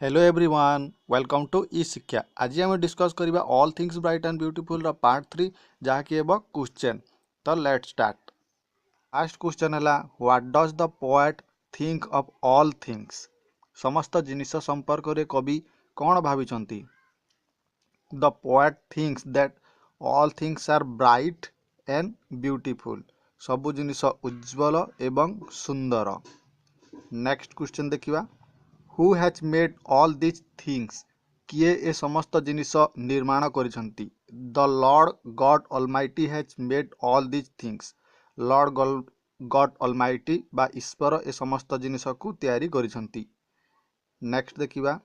Hello everyone welcome to E Shiksha. आज आम discuss करबा all things bright and beautiful part 3 जहाँकि एब क्वेश्चन। तो लेट्स स्टार्ट। फर्स्ट क्वेश्चन है what does the poet think of all things. समस्त जिनिस संपर्क रे कवि कौन भाविचंती। The poet thinks that all things are bright and beautiful. सबु जिनिस उज्ज्वल एवं सुंदर। नेक्स्ट क्वेश्चन देखिबा who has made all this things. किए ए समस्त जिनिस निर्माण करिसंती। The Lord God Almighty has made all this things. Lord God Almighty बा ईश्वर ए समस्त जिनिस को तैयारी करिसंती। नेक्स्ट देखिबा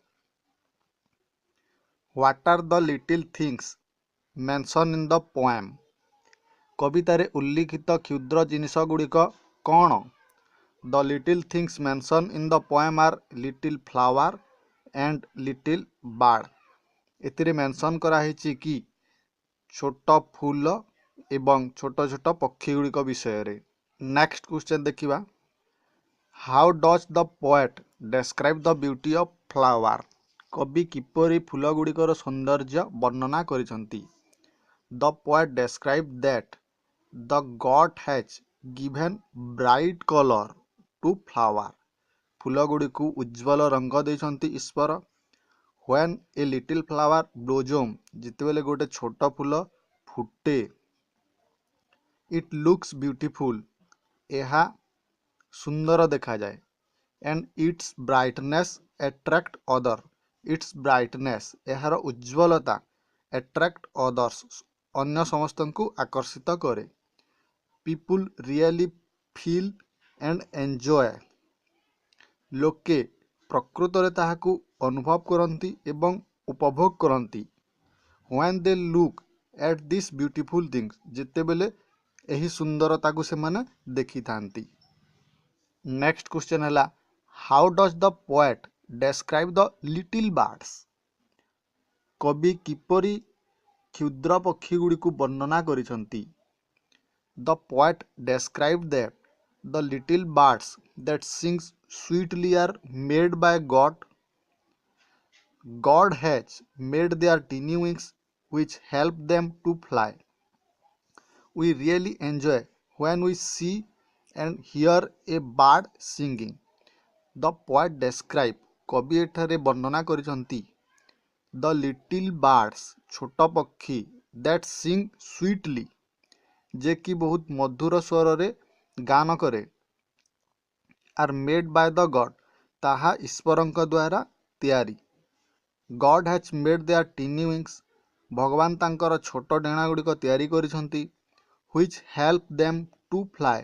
what are the little things mention in the poem. कवितारे उल्लिखित क्षुद्र जिनिस गुड़िक कौन। The little things mentioned in the poem are little flower and little bird. एतिरे मेंशन कराही कि छोट फूल एवं छोट छोट पक्षी गुड़िक विषय रे। नेक्स्ट क्वेश्चन देखिबा how does the poet describe the beauty of flower. कवि किपरि फूल गुड़िकर सौंदर्य वर्णना करिसंती। The poet describe that the God has given bright colour to flower. फूल गुड़ी को उज्ज्वल रंग देइछंती ईश्वर। When a little flower blossom जितेबेले गोटे छोट फूल फुटे इट लुक्स ब्यूटीफुल एहा सुंदर देखा जाए। And its brightness attract other. Its brightness एहार उज्ज्वलता एट्रैक्ट अदर्स अन्य समस्त को आकर्षित करे। People really feel and enjoy. लोके प्रकृत रे ताहाकू अनुभव करती एवं उपभोग करती। When they look at this beautiful things जितेबेले एही सुंदरता को से माने देखि थांती। नेक्स्ट क्वेश्चन है how does the poet describe the little birds. कवि किपरि क्षुद्र पक्षी गुड़ी को वर्णना करिसंती। The poet describe that the little birds that sings sweetly are made by God. God has made their tiny wings which help them to fly. We really enjoy when we see and hear a bird singing. The poet describe कवि एठारे वर्णना करिसंती the little birds छोट पक्षी that sing sweetly जे कि बहुत मधुर स्वर रे गान करे। Are made by the God ताहा ईश्वरंक द्वारा तैयारी। God has made their tiny wings भगवान तांकर छोट डेणा गुड़िक तैयारी करिसंती। Which help them to fly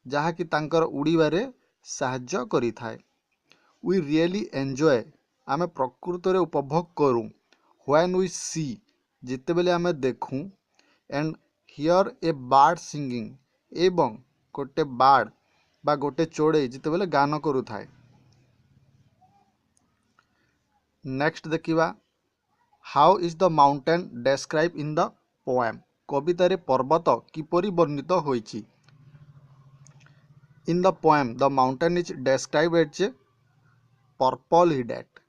जहा कि तांकर उड़ीबारे साहाय्य करिथाए। वी रियली एंजॉय आमे प्रकृत रे उपभोग करूँ। व्हेन वी सी जितेबेले आमे देखूँ and here A bird singing एवं गोटे बर्ड बा गोटे चोड़े जितेबेले गान करू थाए। नेक्स्ट देखिबा how is the mountain describe in the poem. कवितारे पर्वत किपरि वर्णित होइछि। In the poem the mountain is describe as a purple headed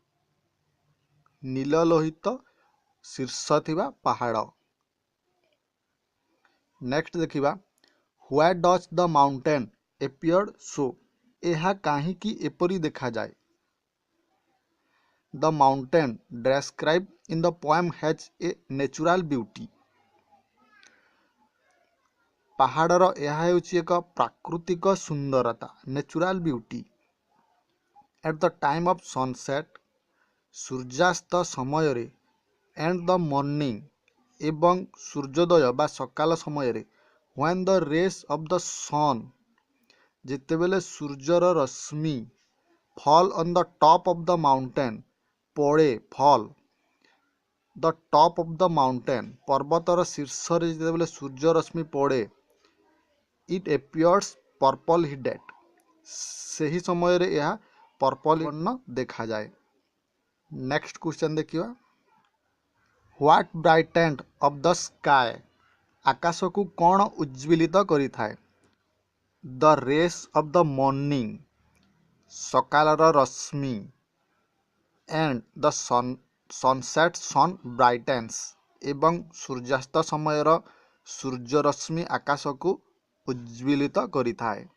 नील लोहित शीर्ष थिबा पहाड़। नेक्स्ट देखिबा why does the mountain appeared so. एहा काहीकि एपरि देखा जाए। The mountain describe in the poem has a natural beauty. पहाड़र एहा हेउछि एक प्राकृतिक सुंदरता natural beauty. At the time of sunset सूर्यास्त समय रे एंड द मॉर्निंग एवं सूर्योदय बा सकाल समय रे when the rays of the sun जितेबेले सूर्यर रश्मि fall on the top of the mountain पड़े fall the top of the mountain पर्वतर शीर्ष रे जितेबेले सूर्य रश्मि पड़े इट एपियर्स पर्पल हिडेड सही समय रे यह पर्पल वर्ण देखा जाए। नेक्स्ट क्वेश्चन देखिबा what brightened of the sky. आकाश को कौन उज्ज्वलित करि थाए। The rays of the morning सकालर रश्मि and the sunset sun brightens एवं सूर्यास्त समयर सूर्यरश्मि आकाश को उज्ज्वलित करिथाए।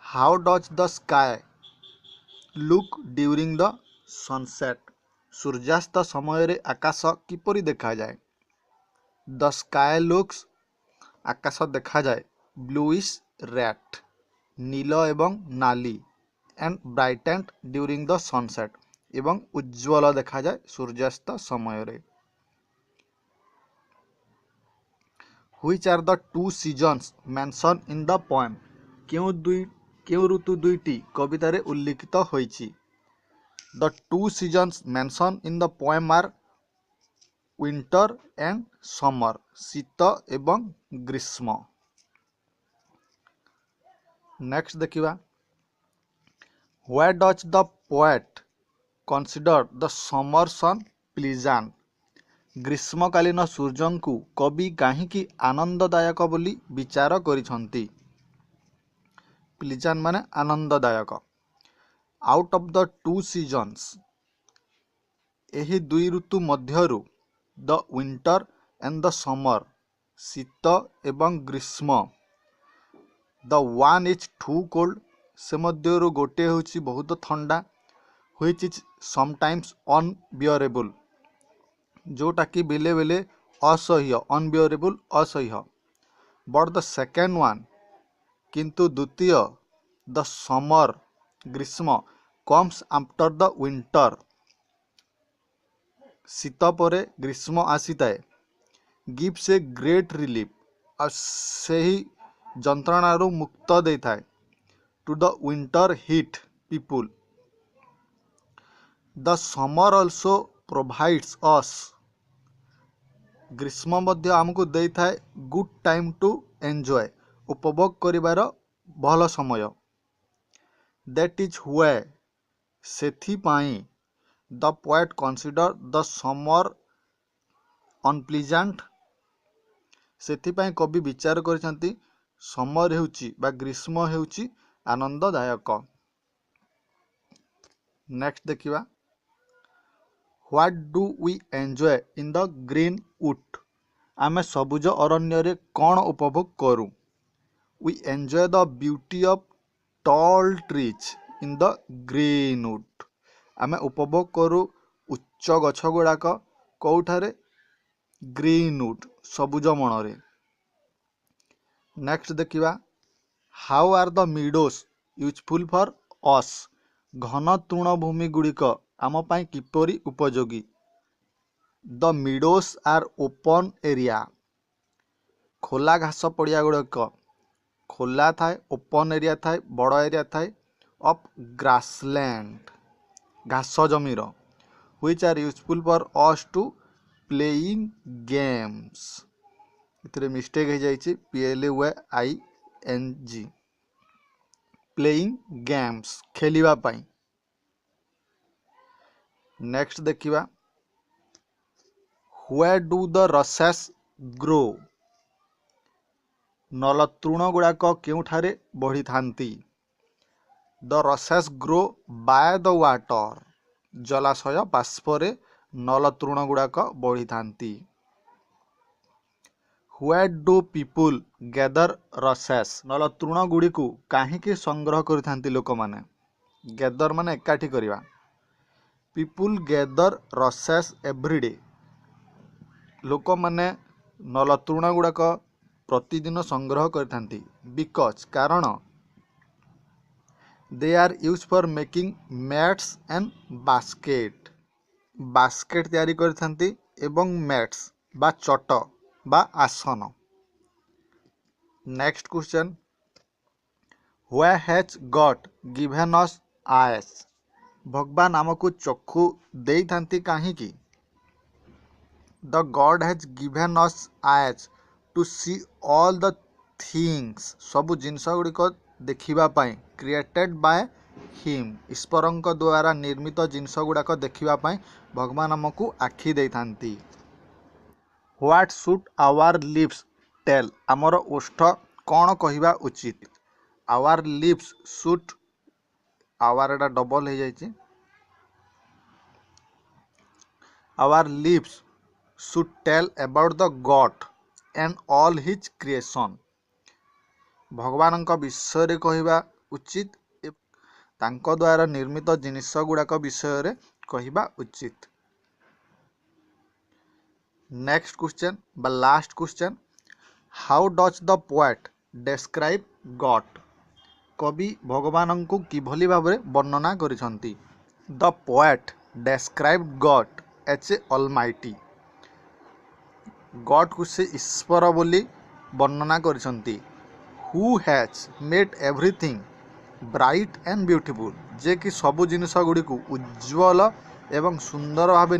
How does the sky look during the sunset? सूर्यास्त समय आकाश किपरि देखा जाए? द स्काई लुक्स आकाश देखा जाए ब्लूइश रेड नील एवं नाली and brightened during the sunset एवं उज्ज्वल देखा जाए सूर्यास्त समय रे। Which are the two seasons mention in the poem? केउ ऋतु दुईटी कवितारे उल्लिखित होईछि? The two seasons mention in the poem are winter and summer, शीत एवं ग्रीष्म। नेक्स्ट देखिवा, why does the poet consider the summer sun pleasant? ग्रीष्मकालीन सूर्य को कवि कहीं आनंददायक बोली विचार करिसंती? प्लीजेंट माने आनंददायक। Out of the two seasons, एही दुई ऋतु मध्यरु the winter and the summer, शीत एवं ग्रीष्म, the one is too cold, से मध्यरु गोटे होछि बहुत ठंडा, व्हिच इज समटाइम्स अनबियरेबल, जोटा कि बेले बेले असह्य, अनबियरेबल असह्य, बट द सेकेंड वन, किंतु द्वितीय द समर ग्रीष्म कम्स आफ्टर द विंटर, शीत परे ग्रीष्म आसीताए, गिव्स ए ग्रेट रिलीफ, आ सही जंत्रणारू मुक्त देता है, to the winter heat people, the summer also provides us, ग्रीष्म मध्य आमको देता है गुड टाइम टू एंजॉय, उपभोग करिवार भल समय, दैट इज व्हाई, सेथिपाई the poet consider the summer unpleasant, सेथिपाई कवि विचार करिसंती समर हेउची बा ग्रीष्म हेउची आनंददायक। नेक्स्ट देखिवा, what do we enjoy in the green wood? आमे सबुज अरण्य रे कौन उपभोग करूँ? We enjoy the beauty of tall trees in the green wood, आमे उपभोग करू उच्च गछ गुड़ाक कौठारे? ग्रीन वुड, सबुज मणरे। नेक्स्ट देखिवा, how are the meadows useful for us? घन तृणभूमि गुड़िक आम पाई किपरि उपयोगी? The meadows are open area, खोला घास पड़िया गुड़िक खोला थाए, ओपन एरिया थाए, बड़ एरिया थाए ऑफ ग्रासलैंड, घास जमीर, which are useful for us to playing games, इतरे मिस्टेक हो जाइए PLAYING, प्लेइंग गेम्स, खेलिबा पाई। नेक्स्ट देखिवा, where do the rushes grow? नलतृण गुड़ाक केउठारे बढ़ी थांती? The rushes grow by the water, जलाशय बाष्परे नलतृण गुड़ाक बढ़ी थांती। Where do people gather rushes? नलतृण गुड़ी को कहीं संग्रह करथांती लोक माने? गैदर माने एकाठी करिवा। पीपुल गैदर रसेस एवरीडे, लोक माने नलतृण गुड़ाक प्रतिदिन संग्रह करथांती। बिकॉज, कारण, they are use for making mats and basket, basket तैयारी करथांती एवं मैट्स बा चट बा आसन। Next question, why has God given us eyes? भगवान आमको चक्षु देई थांती काहींकी? The God has given us eyes to see all the things, सबु जिनस गुड़िक देखिबा पाई, क्रिएटेड बाय हिम, ईश्वरंक द्वारा निर्मित जिनस गुड़ाक देखिबा पाई भगवान आमको आखि देई थांती। What should our lips tell? आमर ओष्ठ कौन कहिबा उचित? आवर लिप्स शुड, आवर एटा डबल हो जाइए, Our lips should tell about the God and all his creation. ଭଗବାନଙ୍କ ବିଷୟରେ କହିବା ଉଚିତ ଏବଂ ତାଙ୍କ ଦ୍ୱାରା ନିର୍ମିତ ଜିନିଷ ଗୁଡ଼ାକ ବିଷୟରେ କହିବା ଉଚିତ। ନେକ୍ସଟ କ୍ୱେଶ୍ଚନ୍ ବା last question, how does the poet describe God? କବି ଭଗବାନଙ୍କୁ କିଭଳି ଭାବରେ ବର୍ଣ୍ଣନା କରିଛନ୍ତି? The poet describe God as a almighty. ଗଡ୍କୁ ସେ ଈଶ୍ୱର ବୋଲି ବର୍ଣ୍ଣନା କରିଛନ୍ତି। Who has made everything bright and beautiful, ଯେ କି ସବୁ ଜିନିଷ ଗୁଡ଼ିକୁ ଉଜ୍ଜ୍ୱଳ ଏବଂ ସୁନ୍ଦର ଭାବେ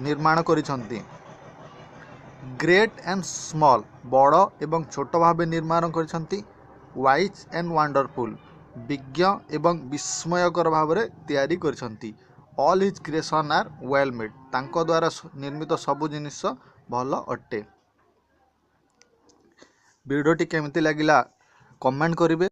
ନିର୍ମାଣ କରିଛନ୍ତି। ଗ୍ରେଟ୍ ଆଣ୍ଡ ସ୍ମଲ୍, ବଡ଼ ଏବଂ ଛୋଟ ଭାବେ ନିର୍ମାଣ କରିଛନ୍ତି। ୱାଇଜ୍ ଆଣ୍ଡ ୱାଣ୍ଡରଫୁଲ୍, ବିଜ୍ଞ ଏବଂ ବିସ୍ମୟକର ଭାବରେ ତିଆରି କରିଛନ୍ତି। ଅଲ୍ ହିଜ୍ କ୍ରିଏସନ୍ ଆର୍ ୱେଲ୍ ମେଡ୍, ତାଙ୍କ ଦ୍ୱାରା ନିର୍ମିତ ସବୁ ଜିନିଷ ଭଲ ଅଟେ। ଭିଡ଼ିଓଟି କେମିତି ଲାଗିଲା କମେଣ୍ଟ କରିବେ।